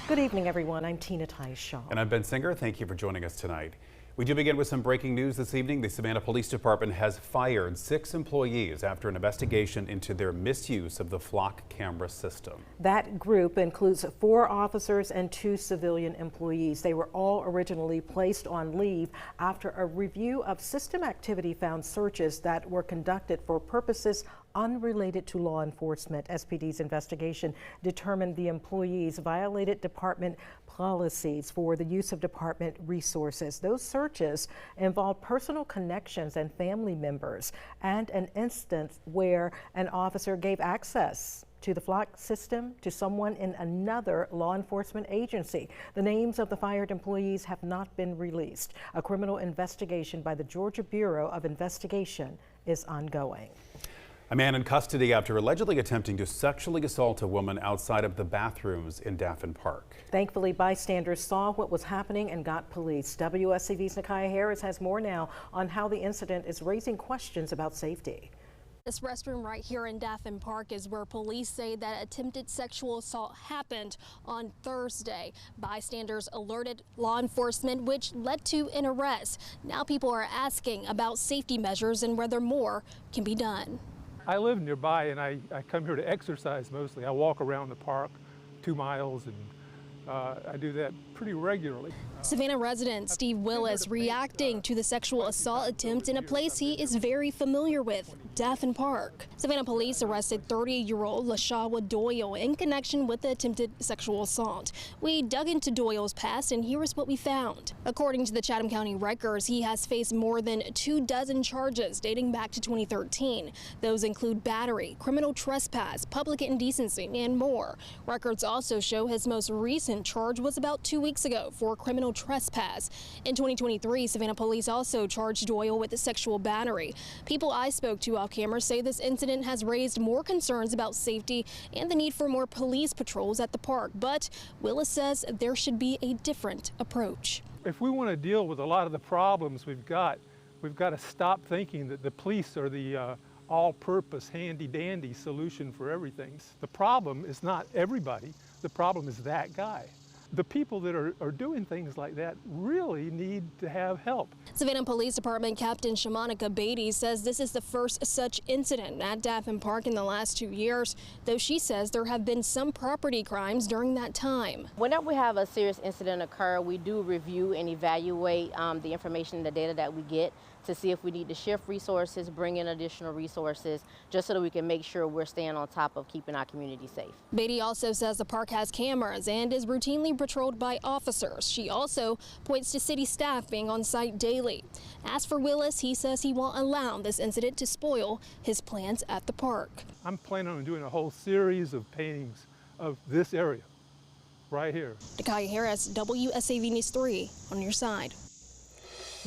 Good evening, everyone. I'm Tina Shaw. And I'm Ben Singer. Thank you for joining us tonight. We do begin with some breaking news this evening. The Savannah Police Department has fired 6 employees after an investigation into their misuse of the flock camera system. That group includes 4 officers and 2 civilian employees. They were all originally placed on leave after a review of system activity found searches that were conducted for purposes unrelated to law enforcement. SPD's investigation determined the employees violated department policies for the use of department resources. Those searches involved personal connections and family members, and an instance where an officer gave access to the flock system to someone in another law enforcement agency. The names of the fired employees have not been released. A criminal investigation by the Georgia Bureau of Investigation is ongoing. A man in custody after allegedly attempting to sexually assault a woman outside of the bathrooms in Daffin Park. Thankfully, bystanders saw what was happening and got police. WSAV's Nakia Harris has more now on how the incident is raising questions about safety. This restroom right here in Daffin Park is where police say that attempted sexual assault happened on Thursday. Bystanders alerted law enforcement, which led to an arrest. Now people are asking about safety measures and whether more can be done. I live nearby and I come here to exercise mostly. I walk around the park 2 miles and I do that pretty regularly. Savannah resident Steve Willis reacting to the sexual assault attempt in a place he is very familiar with, Daffin Park. Savannah police arrested 30-year-old LaShawa Doyle in connection with the attempted sexual assault. We dug into Doyle's past and here is what we found. According to the Chatham County records, he has faced more than 24 charges dating back to 2013. Those include battery, criminal trespass, public indecency, and more. Records also show his most recent charge was about 2 weeks ago for criminal trespass. In 2023, Savannah police also charged Doyle with a sexual battery. People I spoke to off camera say this incident has raised more concerns about safety and the need for more police patrols at the park. But Willis says there should be a different approach. If we want to deal with a lot of the problems we've got to stop thinking that the police are the all-purpose, handy-dandy solution for everything. The problem is not everybody. The problem is that guy. The people that are doing things like that really need to have help. Savannah Police Department Captain Shamanika Beatty says this is the first such incident at Daffin Park in the last 2 years, though she says there have been some property crimes during that time. Whenever we have a serious incident occur, we do review and evaluate the information and the data that we get to see if we need to shift resources, bring in additional resources, just so that we can make sure we're staying on top of keeping our community safe. Beatty also says the park has cameras and is routinely patrolled by officers. She also points to city staff being on site daily. As for Willis, he says he won't allow this incident to spoil his plans at the park. I'm planning on doing a whole series of paintings of this area right here. Nakia Harris, WSAV News 3 on your side.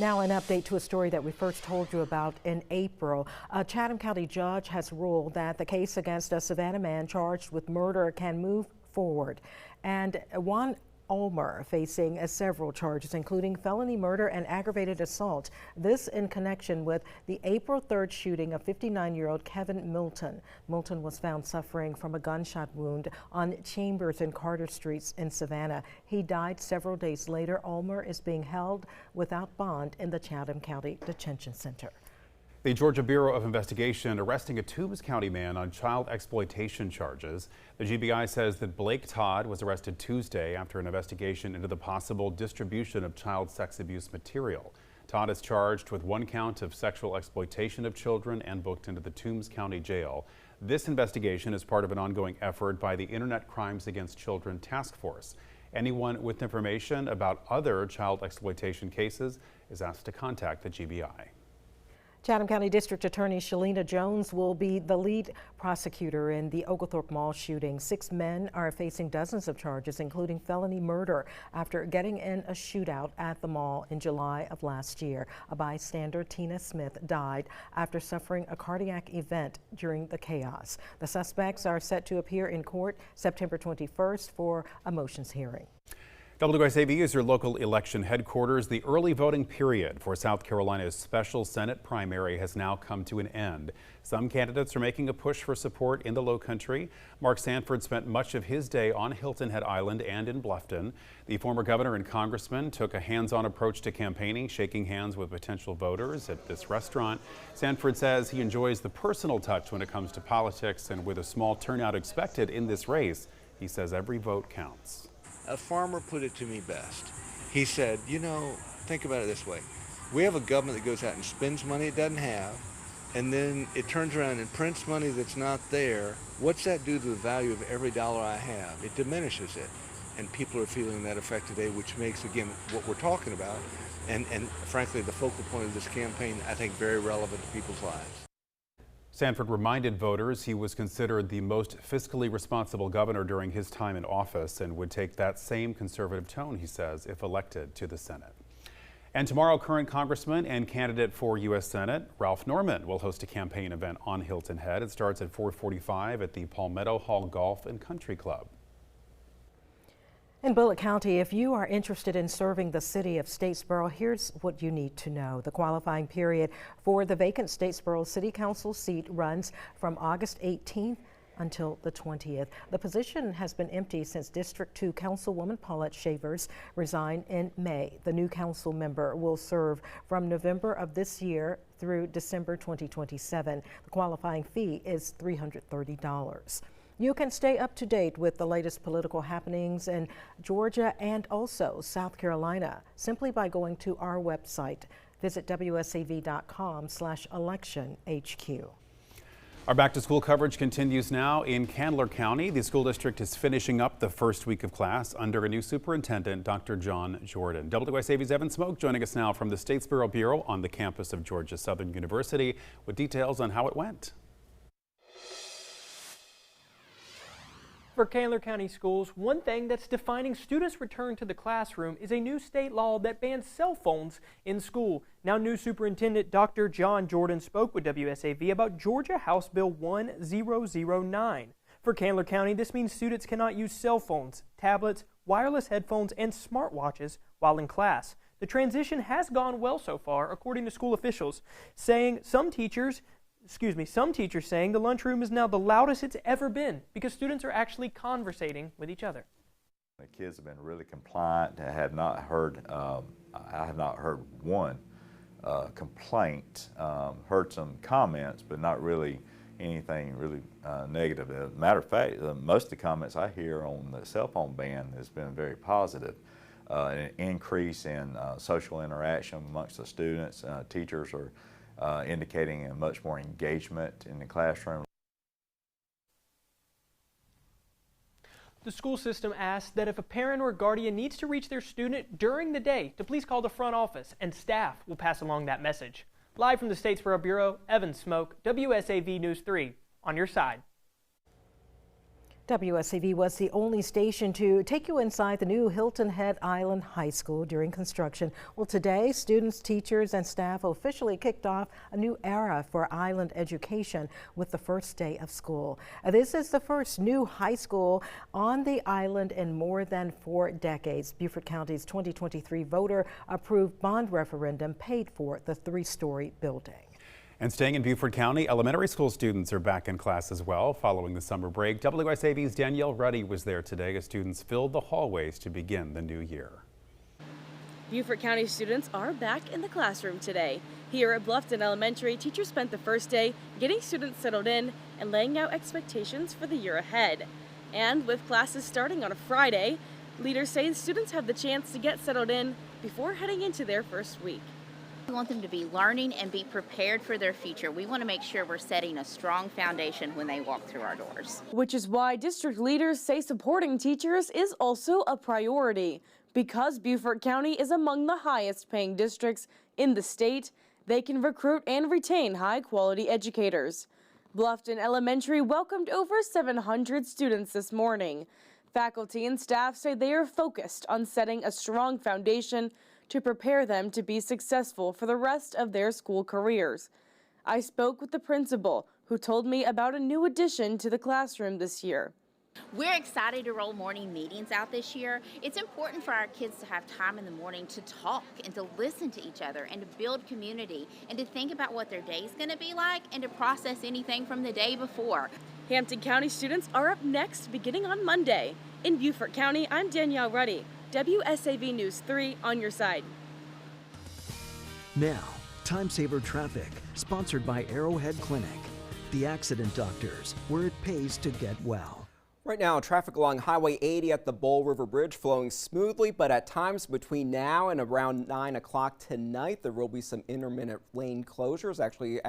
Now an update to a story that we first told you about in April. A Chatham County judge has ruled that the case against a Savannah man charged with murder can move forward. And Juan Ulmer facing several charges, including felony murder and aggravated assault. This in connection with the April 3rd shooting of 59-year-old Kevin Milton. Milton was found suffering from a gunshot wound on Chambers and Carter Streets in Savannah. He died several days later. Ulmer is being held without bond in the Chatham County Detention Center. The Georgia Bureau of Investigation arresting a Toombs County man on child exploitation charges. The GBI says that Blake Todd was arrested Tuesday after an investigation into the possible distribution of child sex abuse material. Todd is charged with 1 count of sexual exploitation of children and booked into the Toombs County Jail. This investigation is part of an ongoing effort by the Internet Crimes Against Children Task Force. Anyone with information about other child exploitation cases is asked to contact the GBI. Chatham County District Attorney Shalina Jones will be the lead prosecutor in the Oglethorpe Mall shooting. 6 men are facing dozens of charges, including felony murder, after getting in a shootout at the mall in July of last year. A bystander, Tina Smith, died after suffering a cardiac event during the chaos. The suspects are set to appear in court September 21st for a motions hearing. WSAV is your local election headquarters. The early voting period for South Carolina's special Senate primary has now come to an end. Some candidates are making a push for support in the Lowcountry. Mark Sanford spent much of his day on Hilton Head Island and in Bluffton. The former governor and congressman took a hands-on approach to campaigning, shaking hands with potential voters at this restaurant. Sanford says he enjoys the personal touch when it comes to politics, and with a small turnout expected in this race, he says every vote counts. A farmer put it to me best. He said, you know, think about it this way. We have a government that goes out and spends money it doesn't have, and then it turns around and prints money that's not there. What's that do to the value of every dollar I have? It diminishes it. And people are feeling that effect today, which makes, again, what we're talking about, and frankly, the focal point of this campaign, I think, very relevant to people's lives. Sanford reminded voters he was considered the most fiscally responsible governor during his time in office and would take that same conservative tone, he says, if elected to the Senate. And tomorrow, current Congressman and candidate for U.S. Senate Ralph Norman will host a campaign event on Hilton Head. It starts at 4:45 at the Palmetto Hall Golf and Country Club. In Bullitt County, if you are interested in serving the city of Statesboro, here's what you need to know. The qualifying period for the vacant Statesboro City Council seat runs from August 18th until the 20th. The position has been empty since District 2 Councilwoman Paulette Shavers resigned in May. The new council member will serve from November of this year through December 2027. The qualifying fee is $330. You can stay up to date with the latest political happenings in Georgia and also South Carolina simply by going to our website. Visit wsav.com/electionhq. Our back-to-school coverage continues now in Candler County. The school district is finishing up the first week of class under a new superintendent, Dr. John Jordan. WSAV's Evan Smoke joining us now from the Statesboro Bureau on the campus of Georgia Southern University with details on how it went. For Candler County schools, one thing that's defining students' return to the classroom is a new state law that bans cell phones in school. Now, new Superintendent Dr. John Jordan spoke with WSAV about Georgia House Bill 1009. For Candler County, this means students cannot use cell phones, tablets, wireless headphones, and smartwatches while in class. The transition has gone well so far, according to school officials, saying some teachers saying the lunchroom is now the loudest it's ever been because students are actually conversating with each other. The kids have been really compliant. I have not heard one complaint. Heard some comments, but not really anything really negative. As a matter of fact, most of the comments I hear on the cell phone ban has been very positive. An increase in social interaction amongst the students. Teachers are indicating a much more engagement in the classroom. The school system asks that if a parent or guardian needs to reach their student during the day, to please call the front office, and staff will pass along that message. Live from the Statesboro Bureau, Evan Smoke, WSAV News 3, on your side. WSAV was the only station to take you inside the new Hilton Head Island High School during construction. Well, today, students, teachers, and staff officially kicked off a new era for island education with the first day of school. This is the first new high school on the island in more than 4 decades. Beaufort County's 2023 voter-approved bond referendum paid for the 3-story building. And staying in Beaufort County, elementary school students are back in class as well following the summer break. WSAV's Danielle Ruddy was there today as students filled the hallways to begin the new year. Beaufort County students are back in the classroom today. Here at Bluffton Elementary, teachers spent the first day getting students settled in and laying out expectations for the year ahead. And with classes starting on a Friday, leaders say students have the chance to get settled in before heading into their first week. We want them to be learning and be prepared for their future. We want to make sure we're setting a strong foundation when they walk through our doors. Which is why district leaders say supporting teachers is also a priority. Because Beaufort County is among the highest paying districts in the state, they can recruit and retain high quality educators. Bluffton Elementary welcomed over 700 students this morning. Faculty and staff say they are focused on setting a strong foundation to prepare them to be successful for the rest of their school careers. I spoke with the principal, who told me about a new addition to the classroom this year. We're excited to roll morning meetings out this year. It's important for our kids to have time in the morning to talk and to listen to each other and to build community and to think about what their day is going to be like and to process anything from the day before. Hampton County students are up next beginning on Monday. In Beaufort County, I'm Danielle Ruddy. WSAV News 3 on your side. Now, Time Saver Traffic, sponsored by Arrowhead Clinic, the accident doctors, where it pays to get well. Right now, traffic along Highway 80 at the Bull River Bridge flowing smoothly, but at times between now and around 9 o'clock tonight, there will be some intermittent lane closures, actually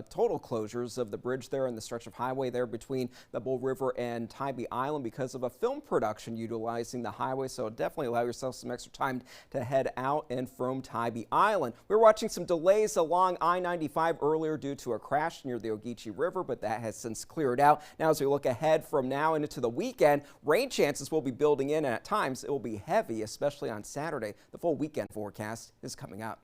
total closures of the bridge there and the stretch of highway there between the Bull River and Tybee Island because of a film production utilizing the highway. So definitely allow yourself some extra time to head out and from Tybee Island. We're watching some delays along I-95 earlier due to a crash near the Ogeechee River, but that has since cleared out. Now as we look ahead from now and into the weekend, rain chances will be building in, and at times it will be heavy, especially on Saturday. The full weekend forecast is coming up.